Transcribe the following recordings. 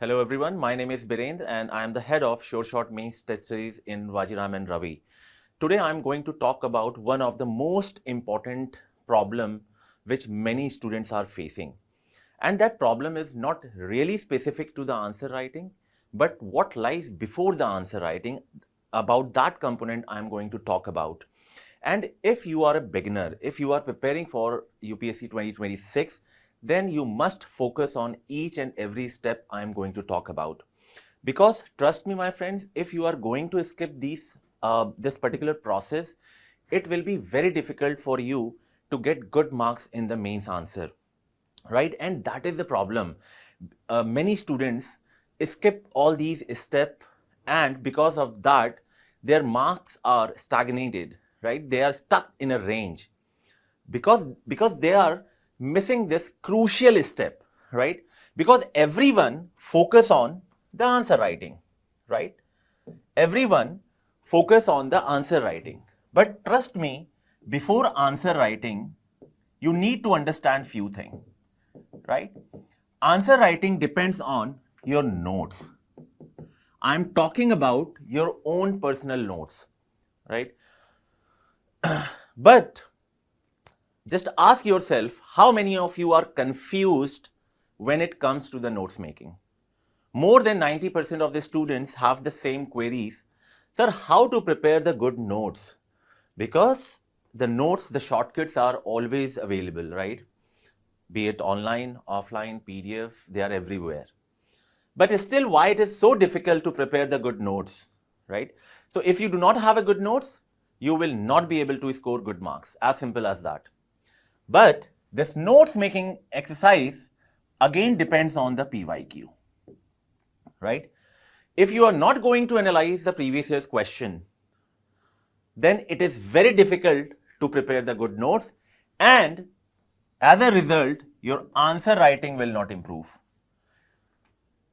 Hello everyone, my name is Birendra and I am the head of Sure Shot Mains Test Series in Vajiram Ravi. Today I am going to talk about one of the most important problem which many students are facing. And that problem is not really specific to the answer writing, but what lies before the answer writing. About that component I am going to talk about. And if you are a beginner, if you are preparing for UPSC 2026, then you must focus on each and every step I am going to talk about. Because trust me, my friends, if you are going to skip this particular process, it will be very difficult for you to get good marks in the mains answer, right? And that is the problem. Many students skip all these steps, and because of that, their marks are stagnated, right? They are stuck in a range because they are missing this crucial step, right? Because everyone focus on the answer writing, right? Everyone focus on the answer writing. But trust me, before answer writing, you need to understand few things, right? Answer writing depends on your notes. I'm talking about your own personal notes, right? But just ask yourself, how many of you are confused when it comes to the notes making? More than 90% of the students have the same queries. Sir, how to prepare the good notes? Because the notes, the shortcuts are always available, right? Be it online, offline, PDF, they are everywhere. But still, why it is so difficult to prepare the good notes, right? So if you do not have a good notes, you will not be able to score good marks. As simple as that. But this notes making exercise again depends on the PYQ, right? If you are not going to analyze the previous year's question, then it is very difficult to prepare the good notes, and as a result, your answer writing will not improve.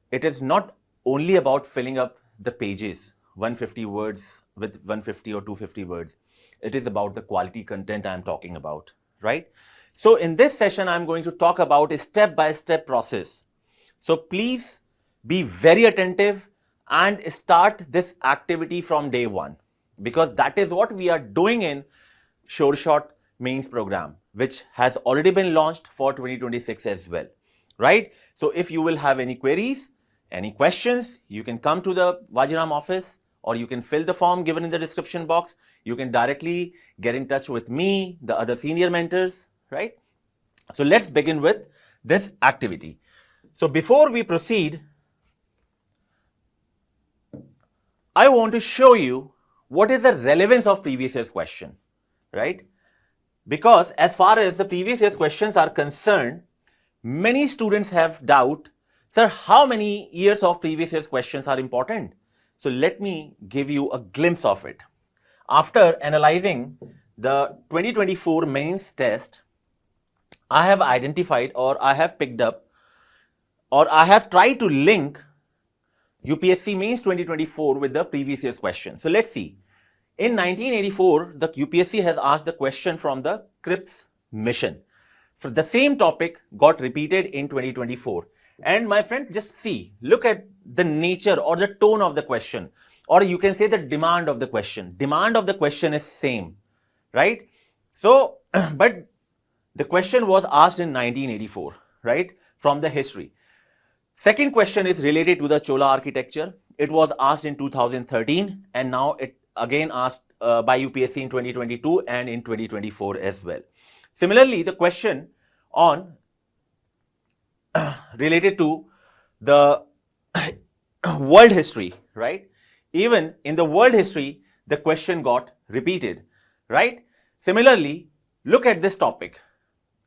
It is not only about filling up the pages, 150 words with 150 or 250 words. It is about the quality content I am talking about, right? So in this session, I'm going to talk about a step-by-step process. So please be very attentive and start this activity from day one, because that is what we are doing in Sure Shot Mains program, which has already been launched for 2026 as well, right? So if you will have any queries, any questions, you can come to the Vajiram office, or you can fill the form given in the description box. You can directly get in touch with me, the other senior mentors, right? So let's begin with this activity. So before we proceed, I want to show you what is the relevance of previous year's question, right? Because as far as the previous year's questions are concerned, many students have doubt, sir, how many years of previous year's questions are important? So let me give you a glimpse of it. After analyzing the 2024 mains test, I have identified, or I have picked up, or I have tried to link UPSC mains 2024 with the previous year's question. So let's see. In 1984, the UPSC has asked the question from the CRIPS mission. For the same topic got repeated in 2024. And my friend, just see, look at the nature or the tone of the question, or you can say the demand of the question. Demand of the question is same, right? So, but the question was asked in 1984, right? From the history. Second question is related to the Chola architecture. It was asked in 2013, and now it again asked by UPSC in 2022 and in 2024 as well. Similarly, the question on related to the world history, right? Even in the world history, the question got repeated, right? Similarly, look at this topic.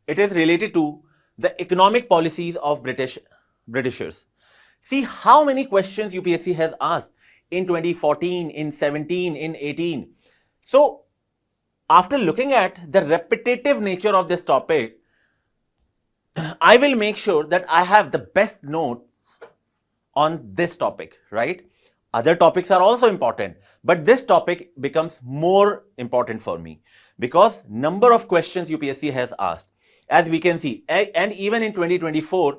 It is related to the economic policies of Britishers. See how many questions UPSC has asked in 2014, in 17, in 18. So after looking at the repetitive nature of this topic, I will make sure that I have the best note on this topic, right? Other topics are also important, but this topic becomes more important for me because number of questions UPSC has asked. As we can see, and even in 2024,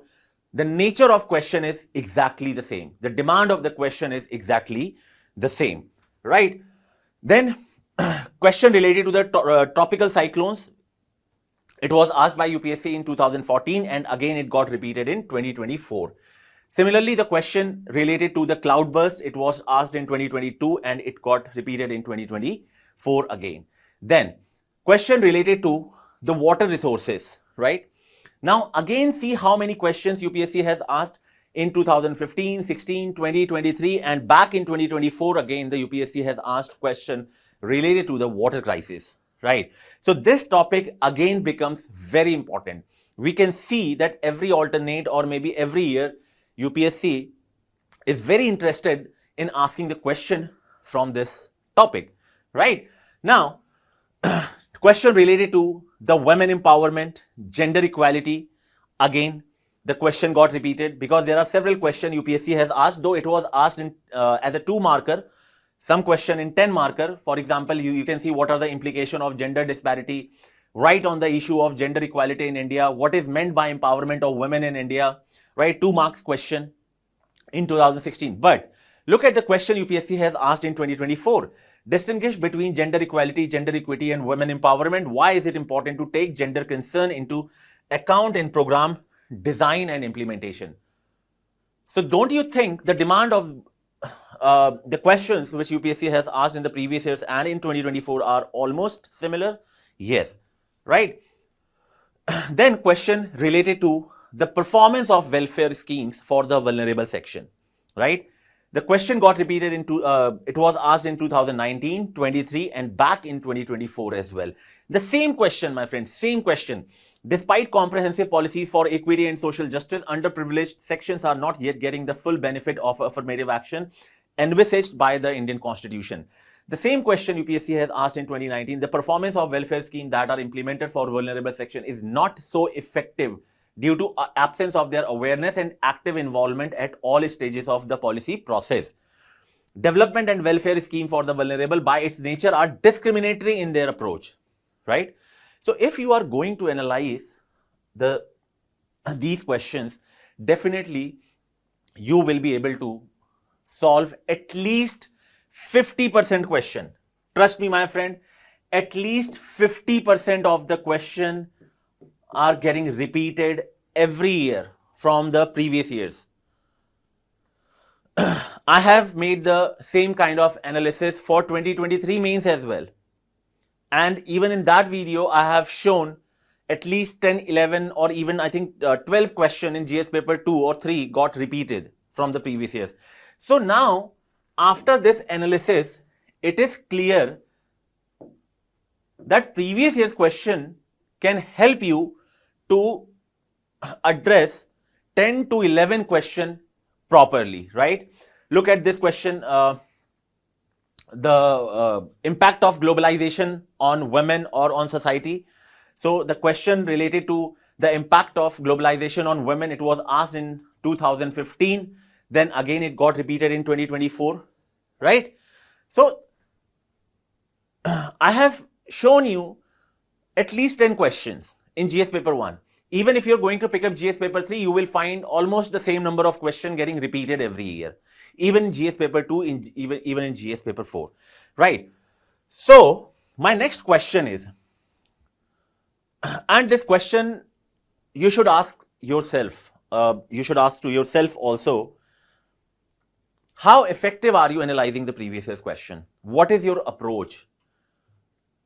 the nature of question is exactly the same. The demand of the question is exactly the same, right? Then question related to the tropical cyclones. It was asked by UPSC in 2014 and again it got repeated in 2024. Similarly, the question related to the cloudburst, it was asked in 2022 and it got repeated in 2024 again. Then question related to the water resources, right? Now again see how many questions UPSC has asked in 2015, 16, 20, 23 and back in 2024 again the UPSC has asked question related to the water crisis, right? So this topic again becomes very important. We can see that every alternate or maybe every year UPSC is very interested in asking the question from this topic, right? Now, question related to the women empowerment, gender equality, again, the question got repeated because there are several questions UPSC has asked, though it was asked in, as a 2-marker, some question in 10-marker. For example, you can see what are the implications of gender disparity, right, on the issue of gender equality in India, what is meant by empowerment of women in India, right, 2 marks question in 2016. But look at the question UPSC has asked in 2024. Distinguish between gender equality, gender equity and women empowerment. Why is it important to take gender concern into account in program design and implementation? So don't you think the demand of the questions which UPSC has asked in the previous years and in 2024 are almost similar? Yes, right? Then question related to the performance of welfare schemes for the vulnerable section, right? The question got repeated it was asked in 2019, 23 and back in 2024 as well. The same question, my friends, same question. Despite comprehensive policies for equity and social justice, underprivileged sections are not yet getting the full benefit of affirmative action envisaged by the Indian Constitution. The same question UPSC has asked in 2019, the performance of welfare schemes that are implemented for vulnerable section is not so effective due to absence of their awareness and active involvement at all stages of the policy process. Development and welfare scheme for the vulnerable by its nature are discriminatory in their approach, right? So if you are going to analyze these questions, definitely you will be able to solve at least 50% question. Trust me, my friend, at least 50% of the question are getting repeated every year from the previous years. I have made the same kind of analysis for 2023 mains as well. And even in that video, I have shown at least 10, 11 or even I think 12 questions in GS paper 2 or 3 got repeated from the previous years. So now, after this analysis, it is clear that previous year's question can help you to address 10 to 11 questions properly, right? Look at this question, the impact of globalization on women or on society. So the question related to the impact of globalization on women, it was asked in 2015. Then again, it got repeated in 2024, right? So I have shown you at least 10 questions in GS paper 1. Even if you're going to pick up GS paper 3, you will find almost the same number of questions getting repeated every year. Even in GS paper 2, even in GS paper 4, right? So my next question is, and this question you should ask yourself, you should ask to yourself also, how effective are you analyzing the previous year's question? What is your approach?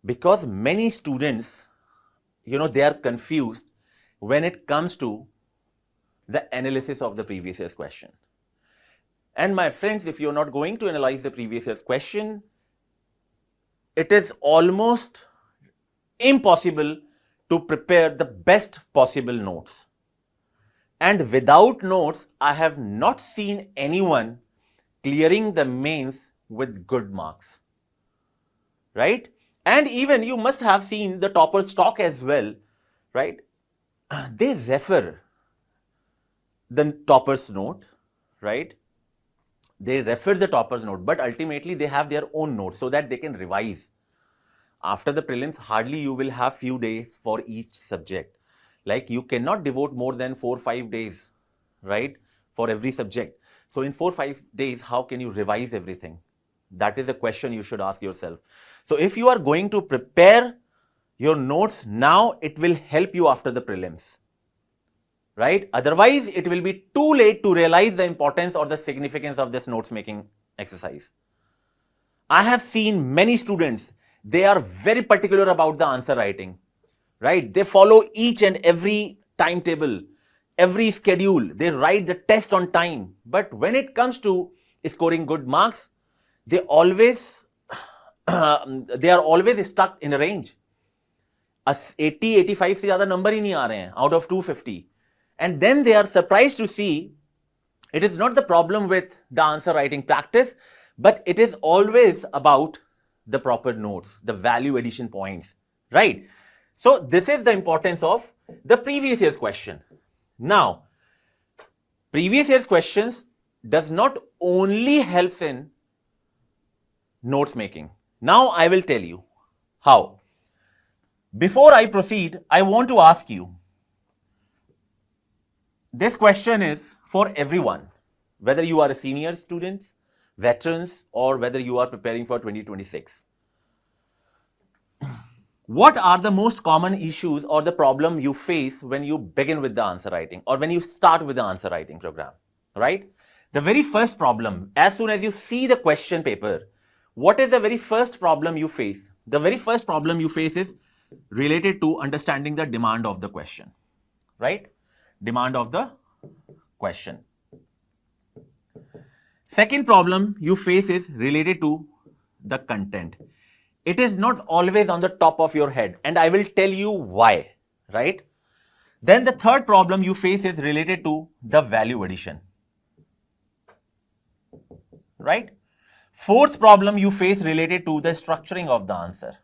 Because many students, they are confused when it comes to the analysis of the previous year's question. And my friends, if you're not going to analyze the previous year's question, it is almost impossible to prepare the best possible notes. And without notes, I have not seen anyone clearing the mains with good marks, right? And even you must have seen the topper's talk as well, right? They refer the topper's note, right? They refer the topper's note, but ultimately they have their own notes so that they can revise. After the prelims, hardly you will have few days for each subject. Like you cannot devote more than 4 or 5 days, right, for every subject. So in 4-5 days, how can you revise everything? That is a question you should ask yourself. So if you are going to prepare your notes now, it will help you after the prelims, right? Otherwise, it will be too late to realize the importance or the significance of this notes making exercise. I have seen many students, they are very particular about the answer writing, right? They follow each and every timetable, every schedule. They write the test on time. But when it comes to scoring good marks, they always they are always stuck in a range. 80-85 से ज़्यादा number ही नहीं आ रहे हैं out of 250. And then they are surprised to see it is not the problem with the answer writing practice, but it is always about the proper notes, the value addition points, right? So this is the importance of the previous year's question. Now, previous year's questions does not only helps in notes making. Now I will tell you how. Before I proceed, I want to ask you, this question is for everyone, whether you are a senior student, veterans, or whether you are preparing for 2026. What are the most common issues or the problem you face when you begin with the answer writing or when you start with the answer writing program, right? The very first problem, as soon as you see the question paper, what is the very first problem you face? The very first problem you face is related to understanding the demand of the question, right? Demand of the question. Second problem you face is related to the content. It is not always on the top of your head, and I will tell you why, right? Then the third problem you face is related to the value addition, right? Fourth problem you face related to the structuring of the answer,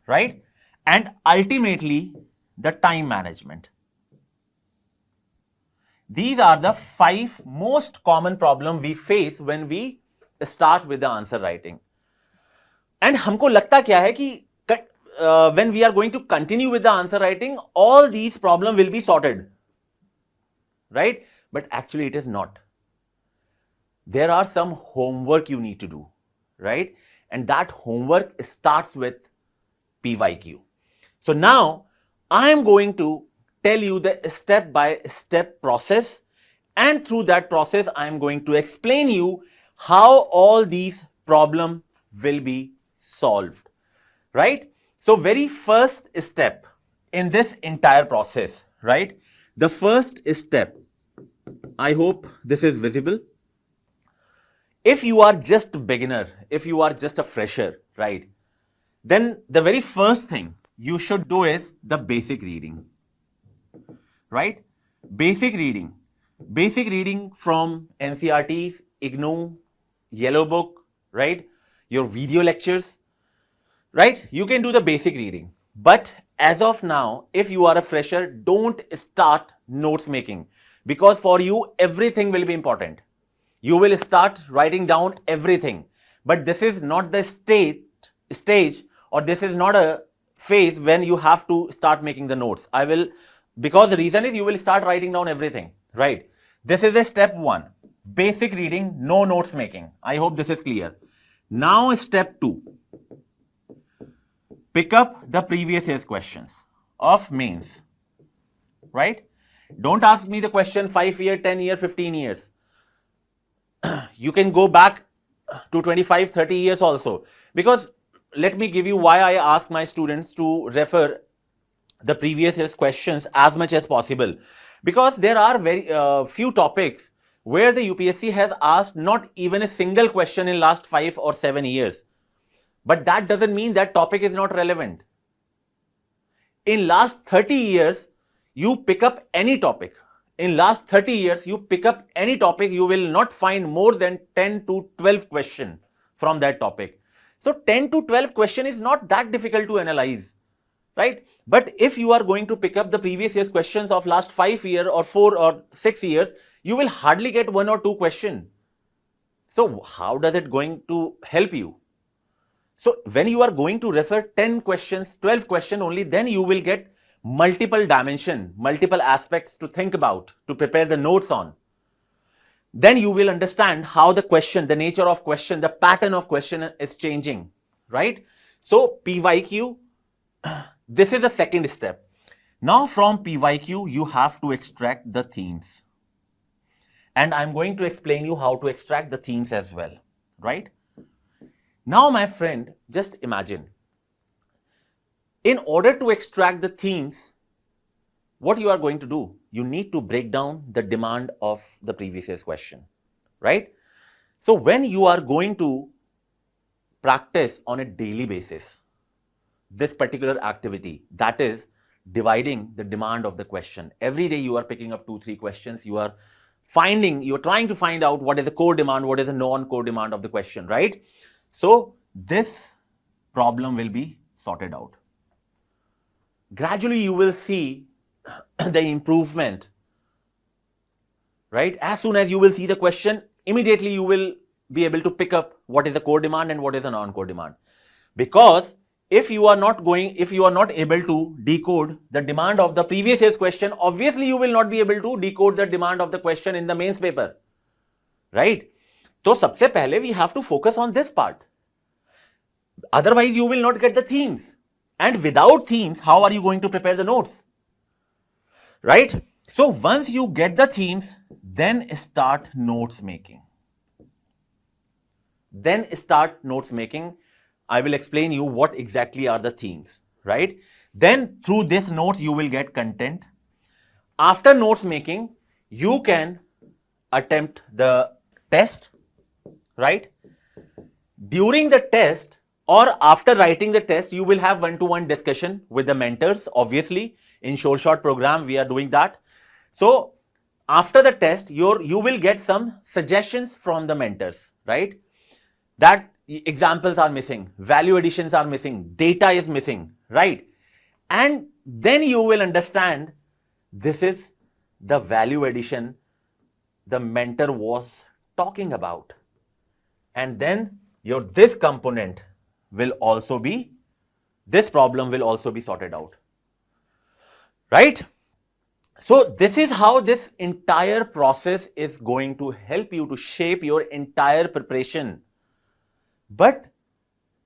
right? And ultimately, the time management. These are the 5 most common problems we face when we start with the answer writing. And हमको लगता क्या है कि when we are going to continue with the answer writing, all these problems will be sorted, right? But actually it is not. There are some homework you need to do, right? And that homework starts with PYQ. So now I am going to tell you the step-by-step process, and through that process I am going to explain you how all these problems will be solved, right? So very first step in this entire process, right? The first step, I hope this is visible. If you are just a beginner, if you are just a fresher, right, then the very first thing you should do is the basic reading, right? Basic reading from NCERTs, IGNOU, Yellow Book, right? Your video lectures, right? You can do the basic reading. But as of now, if you are a fresher, don't start notes making, because for you, everything will be important. You will start writing down everything. But this is not the stage, or this is not a phase when you have to start making the notes. Because the reason is you will start writing down everything, right? This is a step 1. Basic reading, no notes making. I hope this is clear. Now step 2. Pick up the previous year's questions of mains, right? Don't ask me the question 5 year, 10 year, 15 years. You can go back to 25, 30 years also. Because let me give you why I ask my students to refer the previous year's questions as much as possible. Because there are very few topics where the UPSC has asked not even a single question in last 5 or 7 years. But that doesn't mean that topic is not relevant. In last 30 years, you pick up any topic. In last 30 years, you pick up any topic, you will not find more than 10 to 12 questions from that topic. So 10 to 12 question is not that difficult to analyze, right? But if you are going to pick up the previous year's questions of last 5 years or 4 or 6 years, you will hardly get 1 or 2 questions. So how does it going to help you? So when you are going to refer 10 questions, 12 questions only, then you will get multiple dimension, multiple aspects to think about, to prepare the notes on, then you will understand how the question, the nature of question, the pattern of question is changing, right? So PYQ, this is the second step. Now from PYQ, you have to extract the themes. And I'm going to explain you how to extract the themes as well, right? Now, my friend, just imagine, in order to extract the themes, what you are going to do? You need to break down the demand of the previous year's question, right? So when you are going to practice on a daily basis this particular activity, that is dividing the demand of the question. Every day you are picking up 2-3 questions, you are trying to find out what is the core demand, what is the non-core demand of the question, right? So this problem will be sorted out. Gradually you will see the improvement, right? As soon as you will see the question, immediately you will be able to pick up what is the core demand and what is the non-core demand. Because if you are not able to decode the demand of the previous year's question, obviously you will not be able to decode the demand of the question in the mains paper, right? So सबसे पहले we have to focus on this part. Otherwise you will not get the themes. And without themes, how are you going to prepare the notes? Right? So once you get the themes, then start notes making. I will explain you what exactly are the themes, right? Then through this notes, you will get content. After notes making, you can attempt the test, right? During the test or after writing the test, you will have one-to-one discussion with the mentors. Obviously, in Sure Shot program, we are doing that. So after the test, you will get some suggestions from the mentors, right? That examples are missing, value additions are missing, data is missing, right? And then you will understand this is the value addition the mentor was talking about. And then this component will also be, this problem will also be sorted out, right? So this is how this entire process is going to help you to shape your entire preparation. But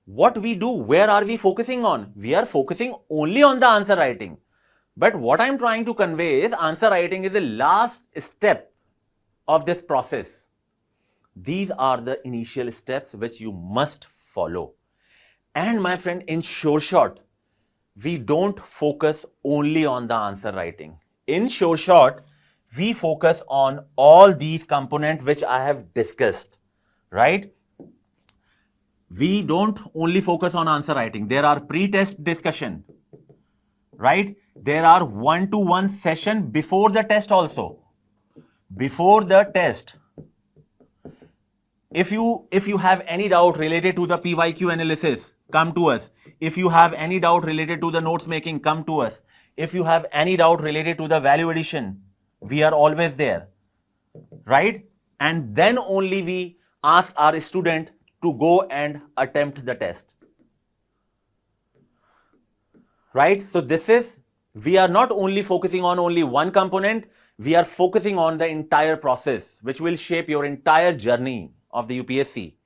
what we do, where are we focusing on? We are focusing only on the answer writing. But what I'm trying to convey is answer writing is the last step of this process. These are the initial steps which you must follow. And my friend, in Sure Shot, we don't focus only on the answer writing. In Sure Shot, we focus on all these components which I have discussed, right? We don't only focus on answer writing. There are pre-test discussion, right? There are one-to-one session before the test also. Before the test, if you have any doubt related to the PYQ analysis, come to us. If you have any doubt related to the notes making, come to us. If you have any doubt related to the value addition, we are always there, right? And then only we ask our student to go and attempt the test, right? So we are not only focusing on only one component, we are focusing on the entire process, which will shape your entire journey of the UPSC.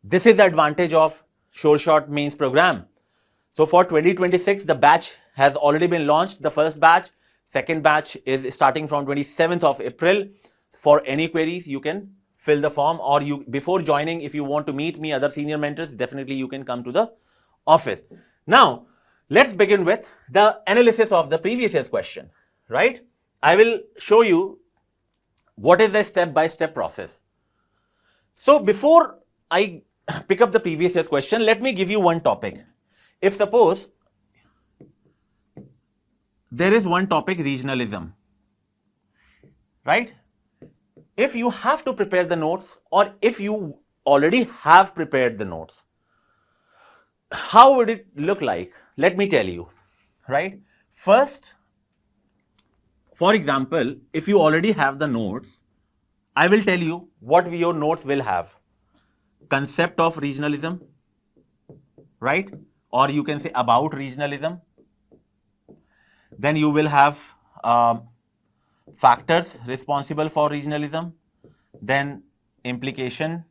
This is the advantage of Sure Shot Mains program. So for 2026, the batch has already been launched, the first batch. Second batch is starting from 27th of April. For any queries, you can fill the form, or before joining, if you want to meet me, other senior mentors, definitely you can come to the office. Now, let's begin with the analysis of the previous year's question, right? I will show you what is the step-by-step process. So before I pick up the previous year's question, let me give you one topic. If suppose there is one topic, regionalism, right? If you have to prepare the notes, or if you already have prepared the notes, how would it look like? Let me tell you, right? First, for example, if you already have the notes, I will tell you what your notes will have. Concept of regionalism, right? Or you can say about regionalism. Then you will have factors responsible for regionalism, then implication,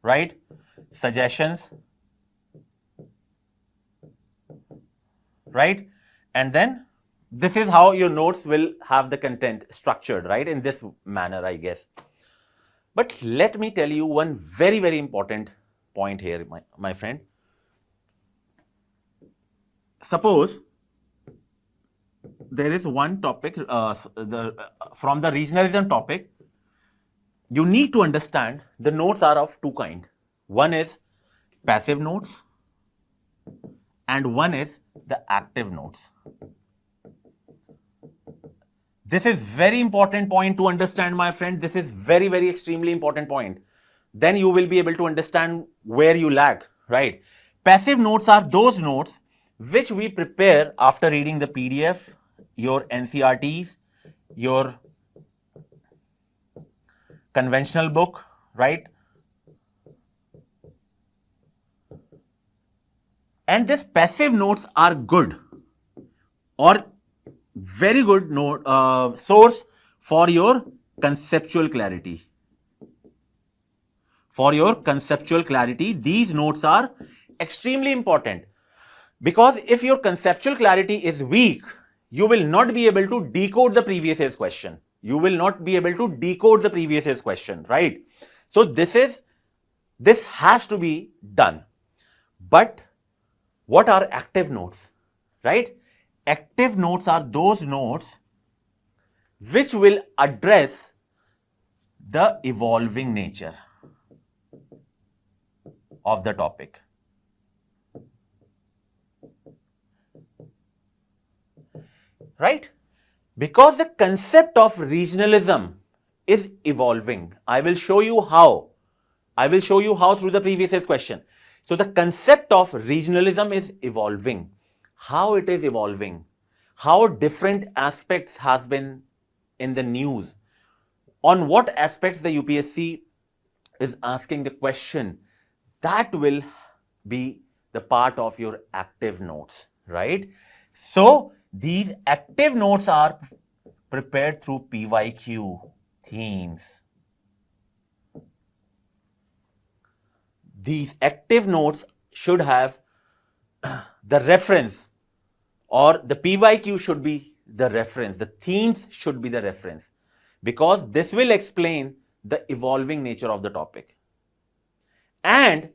right? Suggestions, right? And then this is how your notes will have the content structured, right? In this manner, I guess. But let me tell you one very, very important point here, my friend. Suppose there is one topic from the regionalism topic. You need to understand the notes are of two kinds. One is passive notes and one is the active notes. This is very important point to understand, my friend. This is very, very extremely important point. Then you will be able to understand where you lack, right? Passive notes are those notes which we prepare after reading the PDF, your NCRTs, your conventional book, right? And these passive notes are good or very good note source for your conceptual clarity. For your conceptual clarity, these notes are extremely important, because if your conceptual clarity is weak, you will not be able to decode the previous year's question. You will not be able to decode the previous year's question, right? So this has to be done. But what are active notes, right? Active notes are those notes which will address the evolving nature of the topic. Right? Because the concept of regionalism is evolving. I will show you how. Through the previous year's question. So the concept of regionalism is evolving. How it is evolving? How different aspects has been in the news? On what aspects the UPSC is asking the question? That will be the part of your active notes, right? So these active notes are prepared through PYQ themes. These active notes should have the reference, or the PYQ should be the reference. The themes should be the reference, because this will explain the evolving nature of the topic. And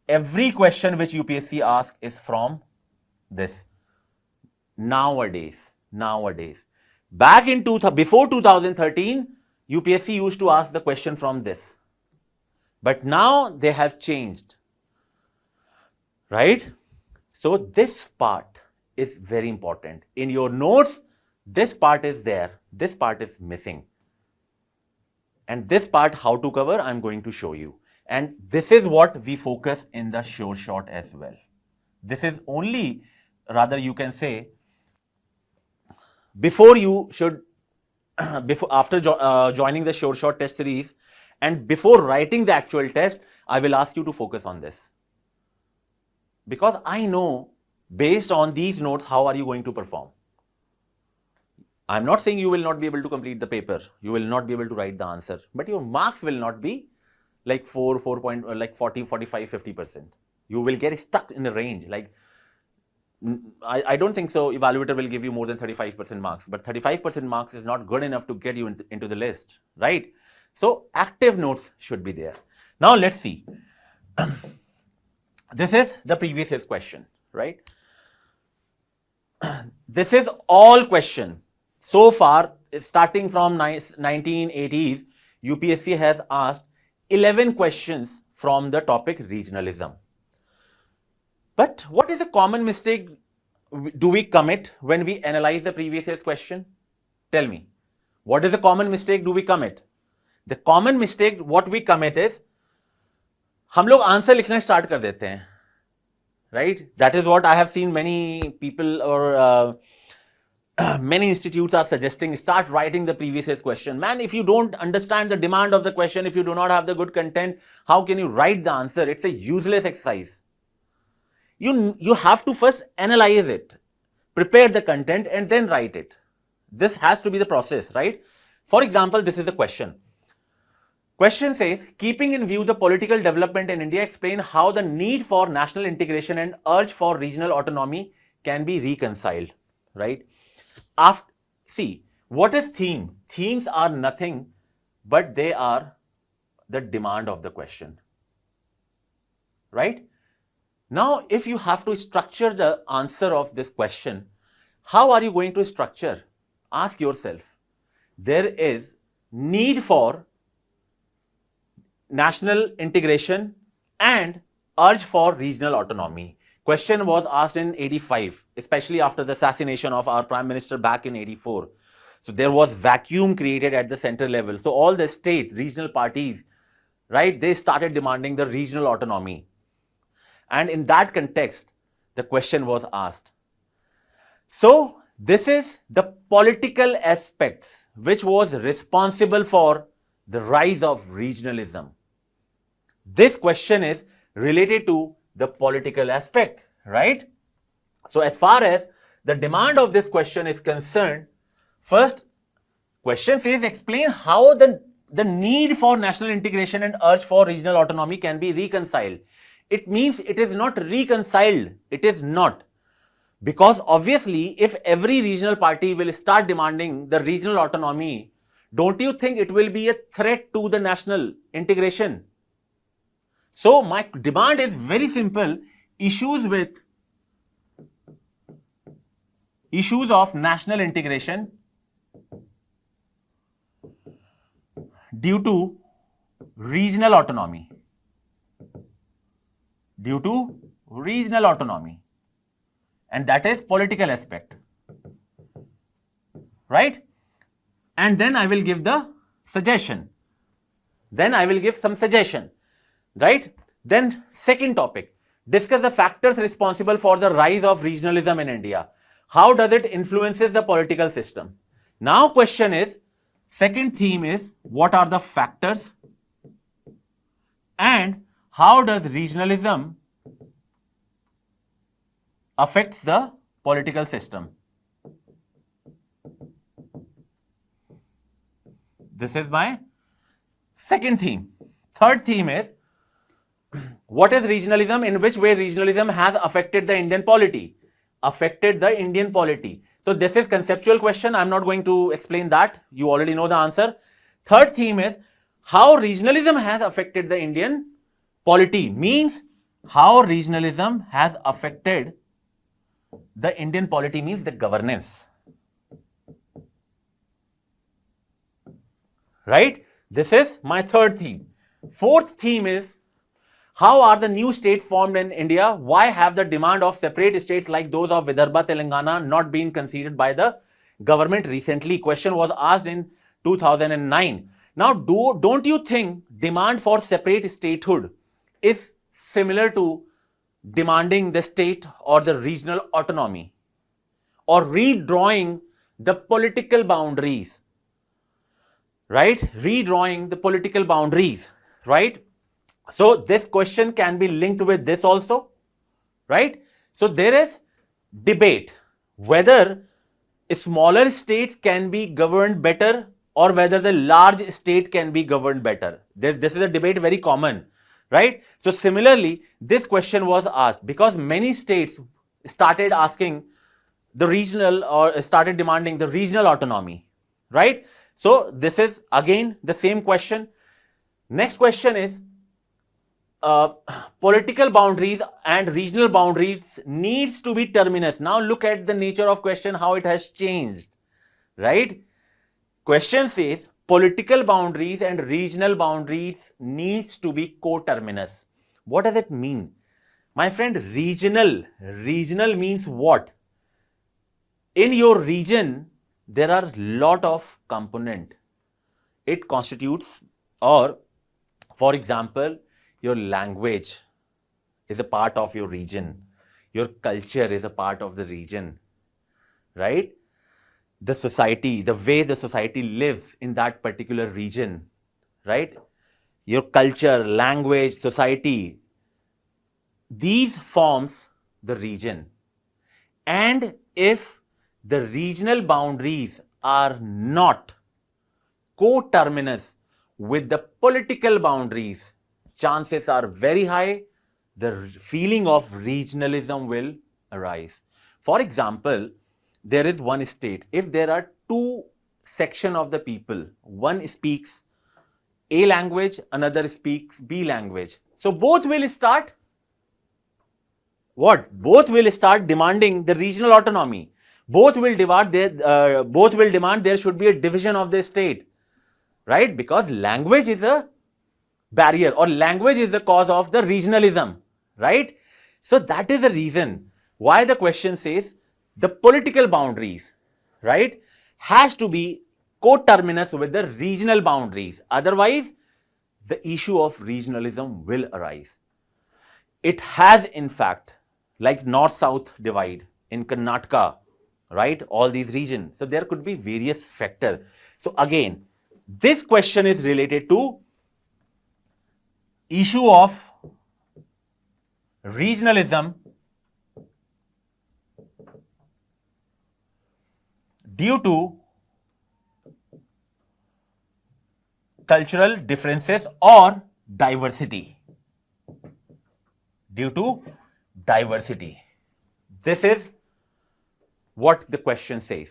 every question which UPSC asks is from this. Nowadays. Back in before 2013, UPSC used to ask the question from this. But now they have changed, right? So this part is very important. In your notes, this part is there. This part is missing. And this part, how to cover, I'm going to show you. And this is what we focus in the sure shot as well. This is only, rather you can say, after joining the sure shot test series and before writing the actual test, I will ask you to focus on this. Because I know, based on these notes, how are you going to perform? I'm not saying you will not be able to complete the paper. You will not be able to write the answer. But your marks will not be like 4 point, like 40, 45, 50%. You will get stuck in a range. Like, I don't think so evaluator will give you more than 35% marks. But 35% marks is not good enough to get you into the list, right? So active notes should be there. Now let's see. This is the previous year's question, right? This is all question. So far, starting from 1980s, UPSC has asked 11 questions from the topic regionalism. But what is a common mistake do we commit when we analyze the previous year's question? Tell me, what is the common mistake do we commit? The common mistake what we commit is, हम लोग answer लिखना start कर देते हैं, right? That is what I have seen many people or many institutes are suggesting. Start writing the previous year's question. Man, if you don't understand the demand of the question, if you do not have the good content, how can you write the answer? It's a useless exercise. You have to first analyze it, prepare the content, and then write it. This has to be the process, right? For example, this is the question. Question says, keeping in view the political development in India, explain how the need for national integration and urge for regional autonomy can be reconciled, right? See, what is theme? Themes are nothing, but they are the demand of the question, right? Now, if you have to structure the answer of this question, how are you going to structure? Ask yourself. There is need for national integration and urge for regional autonomy. Question was asked in 85, especially after the assassination of our Prime Minister back in 84. So there was vacuum created at the center level. So all the state, regional parties, right, they started demanding the regional autonomy. And in that context, the question was asked. So this is the political aspect which was responsible for the rise of regionalism. This question is related to the political aspect, right? So as far as the demand of this question is concerned, first question says explain how the need for national integration and urge for regional autonomy can be reconciled. It means it is not reconciled. It is not. Because obviously, if every regional party will start demanding the regional autonomy, don't you think it will be a threat to the national integration? So my demand is very simple. Issues of national integration due to regional autonomy. Due to regional autonomy. And that is political aspect. Right? And then I will give the suggestion. Then I will give some suggestion. Right? Then second topic. Discuss the factors responsible for the rise of regionalism in India. How does it influences the political system? Now question is, second theme is, what are the factors and how does regionalism affect the political system? This is my second theme. Third theme is, what is regionalism? In which way regionalism has affected the Indian polity? Affected the Indian polity. So this is conceptual question. I'm not going to explain that. You already know the answer. Third theme is, how regionalism has affected the Indian polity, means how regionalism has affected the Indian polity, means the governance. Right? This is my third theme. Fourth theme is, how are the new states formed in India? Why have the demand of separate states like those of Vidarbha, Telangana not been considered by the government recently? Question was asked in 2009. Now, don't you think demand for separate statehood is similar to demanding the state or the regional autonomy or redrawing the political boundaries, right? Redrawing the political boundaries, right? So this question can be linked with this also, right? So there is debate whether a smaller state can be governed better or whether the large state can be governed better. This is a debate very common, right? So similarly, this question was asked because many states started asking the regional or started demanding the regional autonomy, right? So this is again the same question. Next question is, political boundaries and regional boundaries needs to be terminus. Now look at the nature of question, how it has changed, right? Question says political boundaries and regional boundaries needs to be coterminous. What does it mean? My friend, regional means what? In your region, there are lot of component. It constitutes, or for example, your language is a part of your region. Your culture is a part of the region, right? The society, the way the society lives in that particular region, right? Your culture, language, society, these forms the region, and if the regional boundaries are not coterminous with the political boundaries, chances are very high the feeling of regionalism will arise. For example, there is one state. If there are two sections of the people, one speaks A language, another speaks B language. So both will start what? Both will start demanding the regional autonomy. Both will demand there should be a division of the state, right? Because language is a barrier, or language is the cause of the regionalism, right? So that is the reason why the question says the political boundaries, right, has to be coterminous with the regional boundaries. Otherwise, the issue of regionalism will arise. It has, in fact, like north-south divide in Karnataka, right? All these regions. So there could be various factors. So again, this question is related to issue of regionalism due to cultural differences or diversity. Due to diversity. This is what the question says,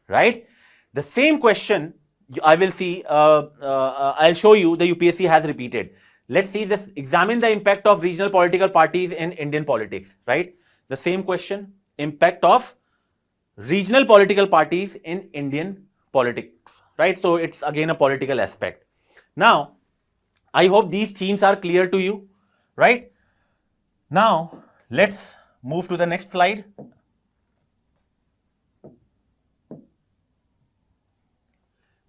right? The same question I will see, I'll show you the UPSC has repeated. Let's see this, examine the impact of regional political parties in Indian politics, right? The same question, impact of regional political parties in Indian politics, right? So it's again a political aspect. Now, I hope these themes are clear to you, right? Now, let's move to the next slide.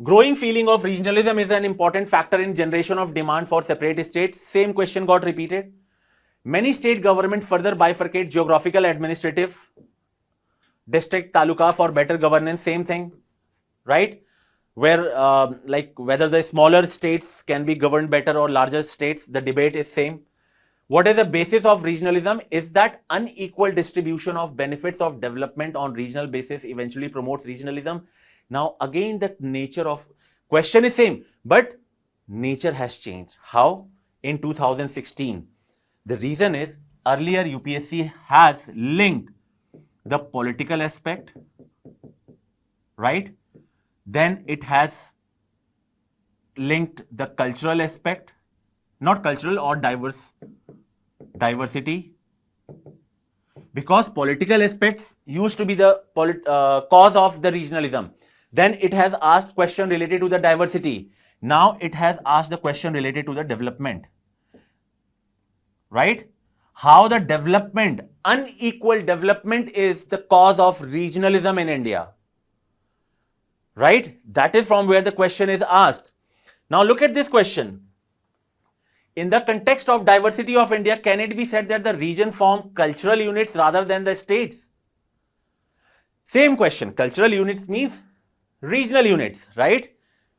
Growing feeling of regionalism is an important factor in generation of demand for separate states. Same question got repeated. Many state governments further bifurcate geographical, administrative, district, taluka for better governance. Same thing, right? Where like whether the smaller states can be governed better or larger states, the debate is same. What is the basis of regionalism? Is that unequal distribution of benefits of development on regional basis eventually promotes regionalism? Now again, the nature of question is same, but nature has changed. How? In 2016. The reason is earlier UPSC has linked the political aspect, right? Then it has linked the cultural aspect, not cultural or diversity, because political aspects used to be the cause of the regionalism. Then it has asked question related to the diversity. Now it has asked the question related to the development, right? How the development, unequal development is the cause of regionalism in India, right? That is from where the question is asked. Now look at this question. In the context of diversity of India, can it be said that the region form cultural units rather than the states? Same question. Cultural units means regional units, right?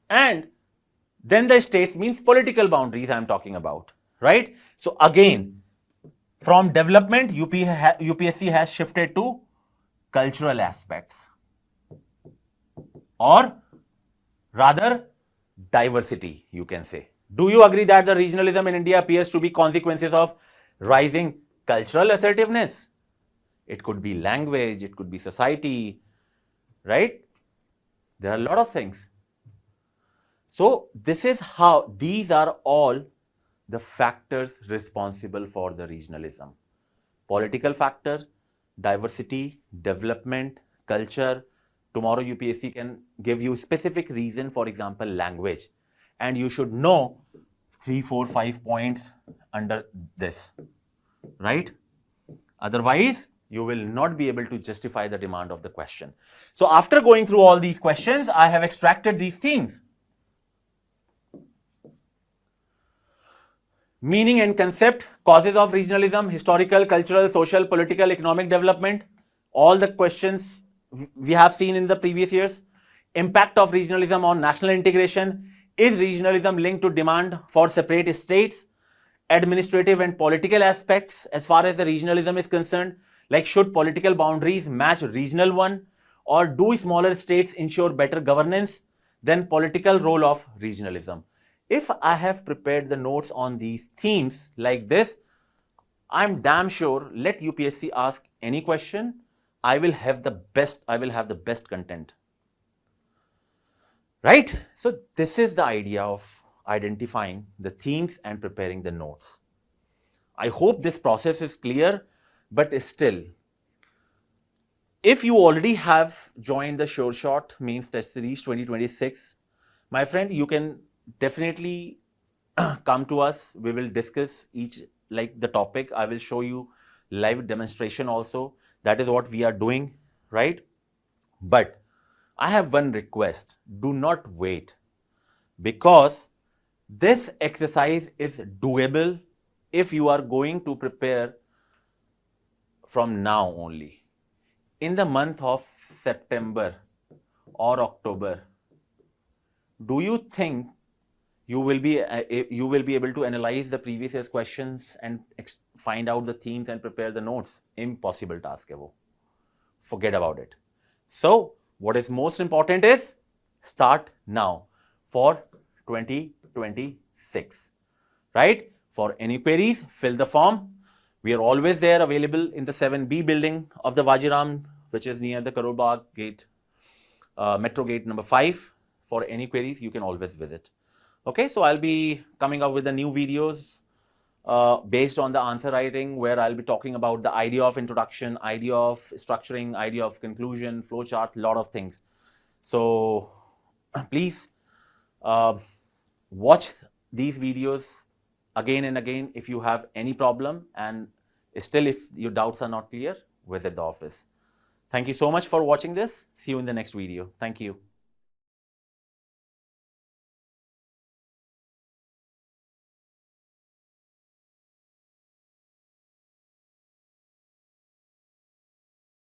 And then the states means political boundaries I am talking about, right? So again, from development, UPSC has shifted to cultural aspects, or rather diversity, you can say. Do you agree that the regionalism in India appears to be consequences of rising cultural assertiveness? It could be language, it could be society, right? There are a lot of things. So this is how, these are all the factors responsible for the regionalism. Political factor, diversity, development, culture. Tomorrow UPSC can give you specific reason, for example, language. And you should know 3, 4, 5 points under this, right? Otherwise, you will not be able to justify the demand of the question. So after going through all these questions, I have extracted these themes. Meaning and concept, causes of regionalism, historical, cultural, social, political, economic development. All the questions we have seen in the previous years. Impact of regionalism on national integration. Is regionalism linked to demand for separate states? Administrative and political aspects as far as the regionalism is concerned. Like, should political boundaries match regional one, or do smaller states ensure better governance than political role of regionalism? If I have prepared the notes on these themes like this, I'm damn sure, let UPSC ask any question, I will have the best content. Right? So this is the idea of identifying the themes and preparing the notes. I hope this process is clear, but still, if you already have joined the Sure Shot Mains Test Series 2026, my friend, you can definitely come to us. We will discuss each, like the topic. I will show you live demonstration also. That is what we are doing, right? But I have one request. Do not wait, because this exercise is doable if you are going to prepare from now only. In the month of September or October, do you think you will be able to analyze the previous year's questions and find out the themes and prepare the notes? Impossible task hai wo. Forget about it. So what is most important is start now for 2026, right? For any queries, fill the form. We are always there, available in the 7B building of the Vajiram, which is near the Karol Bagh gate, metro gate number 5. For any queries, you can always visit. Okay, so I'll be coming up with the new videos based on the answer writing, where I'll be talking about the idea of introduction, idea of structuring, idea of conclusion, flowchart, lot of things. So please watch these videos again and again. If you have any problem, and still if your doubts are not clear, visit the office. Thank you so much for watching this. See you in the next video. Thank you.